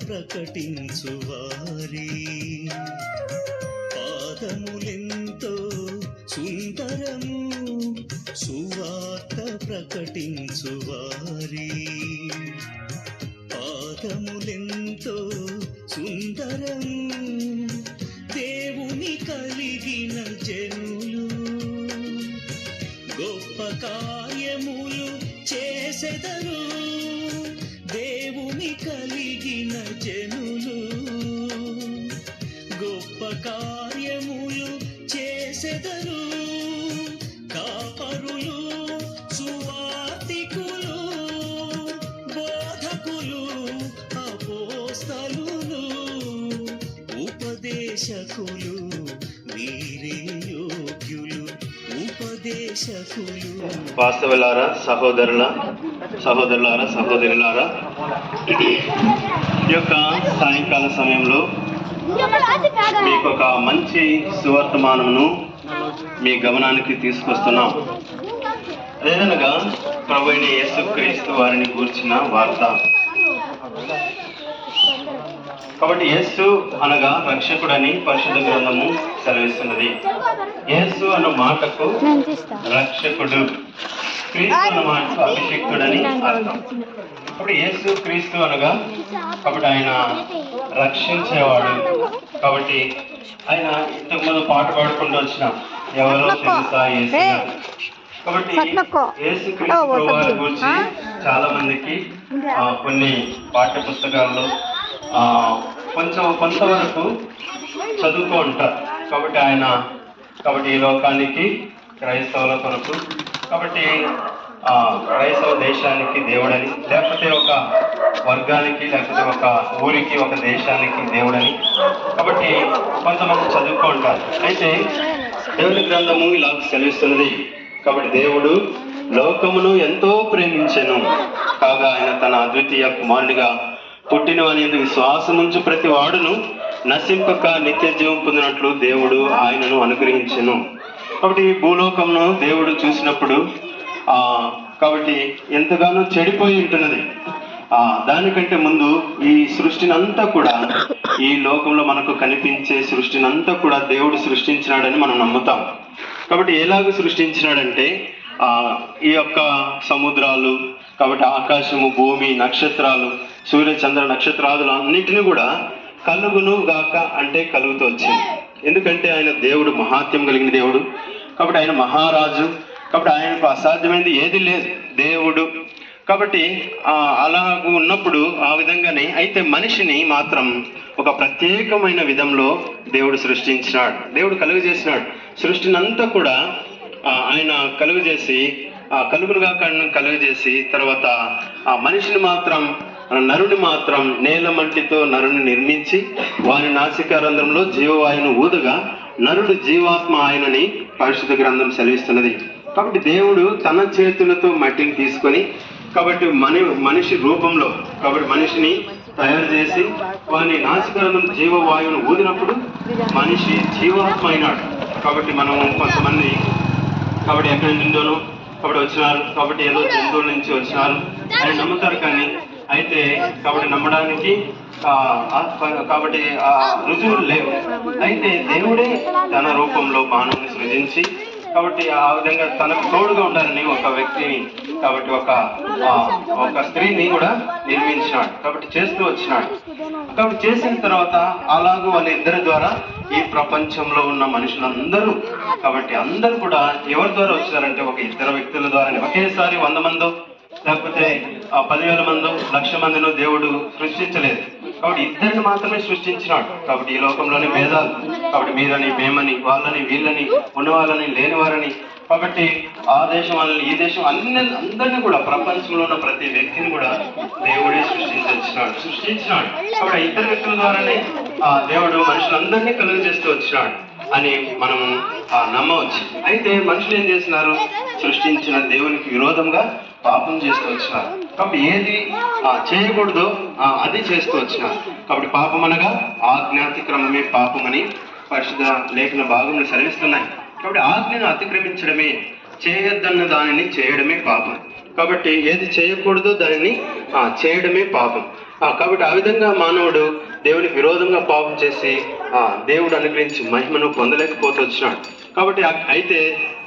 ప్రకటించువారి పాదములెంతో సుందరము, సువార్త ప్రకటించువారి పాదములెంతో సుందరము, దేవుని కలిగిన జనులు గొప్ప కార్యములు చేసెదరు. దేవుని కలిగిన జనులు గొప్ప కార్యములు చేసెదరు. కాపరులు, సువార్తికులు, బోధకులు, అపోస్తలులు, ఉపదేశకులు, వీరే యోగ్యులు, ఉపదేశకులు. వాస్తవులారా, సహోదరులారా, సహోదరులారా, ఈ యొక్క సాయంకాల సమయంలో మీకు ఒక మంచి సువర్తమానమును మీ గమనానికి తీసుకొస్తున్నాం. అదేదనగా ప్రభువైన యేసుక్రీస్తు వారిని గూర్చిన వార్త. కాబట్టి యేసు అనగా రక్షకుడని పరిశుద్ధ గ్రంథము సెలవిస్తున్నది. యేసు అన్న మాటకు రక్షకుడు, క్రీస్తు అన్న మాటకు అభిషిక్తుడని అర్థం. ఇప్పుడు యేసు క్రీస్తు అనగా కాబట్టి ఆయన రక్షించేవాడు. కాబట్టి ఆయన ఇంతకుముందు పాట పాడుకుంటూ వచ్చిన ఎవరో తెలుసా యేసు. కాబట్టి యేసు క్రీస్తు వారి గురించి చాలా మందికి కొన్ని పాఠ్య పుస్తకాల్లో కొంతవరకు చదువుతూ ఉంటారు. కాబట్టి ఆయన ఈ లోకానికి క్రైస్తవుల కొరకు, కాబట్టి క్రైస్తవ దేశానికి దేవుడని, లేకపోతే ఒక వర్గానికి, లేకపోతే ఒక ఊరికి, ఒక దేశానికి దేవుడని కాబట్టి కొంతమంది చదువుతూ ఉంటారు. అయితే దేవుని గ్రంథము ఇలా సెలవిస్తున్నది. కాబట్టి దేవుడు లోకమును ఎంతో ప్రేమించెను, కాగా ఆయన తన అద్వితీయ కుమారునిగా పుట్టిన అనేది విశ్వాసముంచు ప్రతి వాడును నశింపక నిత్య జీవం పొందినట్లు దేవుడు ఆయనను అనుగ్రహించెను. కాబట్టి ఈ భూలోకమును దేవుడు చూసినప్పుడు కాబట్టి ఎంతగానో చెడిపోయి ఉంటున్నది. దానికంటే ముందు ఈ సృష్టినంతా కూడా, ఈ లోకంలో మనకు కనిపించే సృష్టినంతా కూడా దేవుడు సృష్టించినాడని మనం నమ్ముతాం. కాబట్టి ఎలాగ సృష్టించినాడంటే ఈ యొక్క సముద్రాలు, కాబట్టి ఆకాశము, భూమి, నక్షత్రాలు, సూర్య చంద్ర నక్షత్రాదులు అన్నింటినీ కూడా కలుగును గాక అంటే కలుగుతూ వచ్చింది. ఎందుకంటే ఆయన దేవుడు, మహాత్యం కలిగిన దేవుడు. కాబట్టి ఆయన మహారాజు. కాబట్టి ఆయనకు అసాధ్యమైనది ఏది లేదు, దేవుడు. కాబట్టి అలాగ ఉన్నప్పుడు ఆ విధంగానే అయితే మనిషిని మాత్రం ఒక ప్రత్యేకమైన విధంలో దేవుడు సృష్టించినాడు, దేవుడు కలుగజేసినాడు. సృష్టినంతా కూడా ఆయన కలుగజేసి కలుగులుగా కలుగజేసి తర్వాత ఆ మనిషిని మాత్రం, నరుని మాత్రం నేల మట్టితో నరుని నిర్మించి వారి నాసికారంధ్రంలో జీవవాయువును ఊదగా నరుడు జీవాత్మ ఆయనని పరిశుద్ధ గ్రంథం సెలవిస్తున్నది. కాబట్టి దేవుడు తన చేతులతో మట్టిని తీసుకొని కాబట్టి మనిషి రూపంలో కాబట్టి మనిషిని తయారు చేసి వాని నాసికారంధ్రం జీవవాయువును ఊదినప్పుడు మనిషి జీవాత్మ అయినాడు. కాబట్టి మనము కొంతమంది కాబట్టి ఎక్కడి నుండోనో కాబట్టి వచ్చినారు, కాబట్టి ఏదో జంతువుల నుంచి వచ్చినారు అని నమ్ముతారు. కానీ అయితే కాబట్టి నమ్మడానికి కాబట్టి రుజువులు లేవు. అయితే దేవుడే తన రూపంలో మానవుని సృజించి కాబట్టి ఆ విధంగా తనకు తోడుగా ఉండాలని ఒక వ్యక్తిని కాబట్టి ఒక స్త్రీని కూడా నిర్మించినాడు. కాబట్టి చేస్తూ వచ్చినాడు. కాబట్టి చేసిన తర్వాత అలాగూ వాళ్ళ ఇద్దరి ద్వారా ఈ ప్రపంచంలో ఉన్న మనుషులందరూ కాబట్టి అందరూ కూడా ఎవరి ద్వారా వచ్చారంటే ఒక ఇద్దరు వ్యక్తుల ద్వారానే. ఒకేసారి 100 మందో లేకపోతే 10,000 మందో 1,00,000 మందినో దేవుడు సృష్టించలేదు. కాబట్టి ఇద్దరిని మాత్రమే సృష్టించినాడు. కాబట్టి ఈ లోకంలోని భేదాలు, కాబట్టి మీరని, మేమని, వాళ్ళని, వీళ్ళని, ఉన్నవాళ్ళని, లేని వారని, కాబట్టి ఆ దేశం వాళ్ళని, ఈ దేశం అందరినీ కూడా ప్రపంచంలో ఉన్న ప్రతి వ్యక్తిని కూడా దేవుడే సృష్టించినాడు. కాబట్టి ఇద్దరు వ్యక్తుల ద్వారానే దేవుడు మనుషులందరినీ కలుగజేస్తూ వచ్చినాడు అని మనం నమ్మవచ్చు. అయితే మనుషులు ఏం చేస్తున్నారు? సృష్టించిన దేవునికి విరోధంగా పాపం చేస్తూ వచ్చినారు. కాబట్టి ఏది చేయకూడదో అది చేస్తూ వచ్చినారు. కాబట్టి పాపం అనగా ఆజ్ఞాతిక్రమమే పాపమని పరిశుద్ధ లేఖన భాగంలో సెలవిస్తున్నాయి. కాబట్టి ఆజ్ఞను అతిక్రమించడమే, చేయొద్దన్న దానిని చేయడమే పాపం. కాబట్టి ఏది చేయకూడదో దానిని చేయడమే పాపం. కాబట్టి ఆ విధంగా మానవుడు దేవునికి విరోధంగా పాపం చేసి దేవుడు అనుగ్రహించి మహిమను పొందలేకపోతూ వచ్చినాడు. కాబట్టి అయితే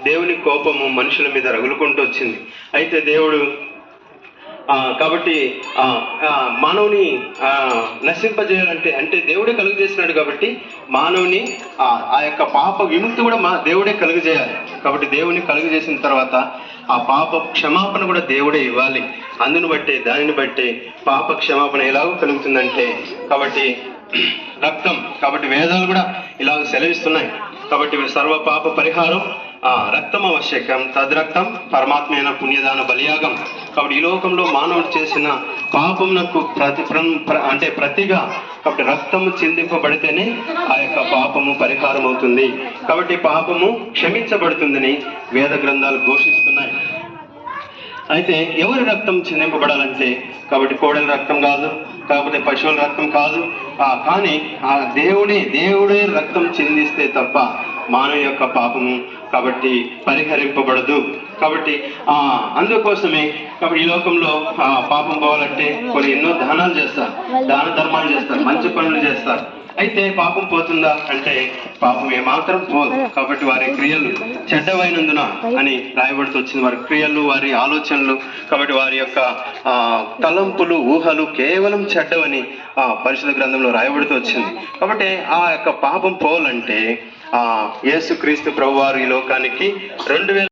దేవుని కోపము మనుషుల మీద రగులుకుంటూ వచ్చింది. అయితే దేవుడు కాబట్టి మానవుని నశింపజేయాలంటే అంటే దేవుడే కలుగు చేసినాడు. కాబట్టి మానవుని ఆ యొక్క పాప విముక్తి కూడా దేవుడే కలుగు చేయాలి. కాబట్టి దేవుని కలుగు చేసిన తర్వాత ఆ పాప క్షమాపణ కూడా దేవుడే ఇవ్వాలి. అందును బట్టి దానిని బట్టి పాప క్షమాపణ ఎలాగో కలుగుతుందంటే కాబట్టి రక్తం. కాబట్టి వేదాలు కూడా ఇలాగ సెలవిస్తున్నాయి. కాబట్టి సర్వ పాప పరిహారం రక్తం ఆవశ్యకం, తద్రక్తం పరమాత్మైన పుణ్యదాన బలియాగం. కాబట్టి ఈ లోకంలో మానవుడు చేసిన పాపమునకు ప్రతిగా కాబట్టి రక్తము చిందింపబడితేనే ఆ యొక్క పాపము పరిహారం అవుతుంది. కాబట్టి పాపము క్షమించబడుతుందని వేద గ్రంథాలు ఘోషిస్తున్నాయి. అయితే ఎవరి రక్తం చిందింపబడాలంటే కాబట్టి కోడెల రక్తం కాదు, కాకపోతే పశువుల రక్తం కాదు, కానీ ఆ దేవుడే రక్తం చిందిస్తే తప్ప మానవ యొక్క పాపము కాబట్టి పరిహరింపబడదు. కాబట్టి అందుకోసమే కాబట్టి ఈ లోకంలో పాపం పోవాలంటే కొన్ని ఎన్నో దానాలు చేస్తారు, దాన ధర్మాలు చేస్తారు, మంచి పనులు చేస్తారు. అయితే పాపం పోతుందా అంటే పాపం ఏమాత్రం పోదు. కాబట్టి వారి క్రియలు చెడ్డవైనందున అని రాయబడుతూ వచ్చింది. వారి క్రియలు, వారి ఆలోచనలు, కాబట్టి వారి యొక్క తలంపులు, ఊహలు కేవలం చెడ్డవని పరిశుద్ధ గ్రంథంలో రాయబడుతూ వచ్చింది. కాబట్టి ఆ యొక్క పాపం పోవాలంటే యేసుక్రీస్తు ప్రభువారు ఈ లోకానికి 2000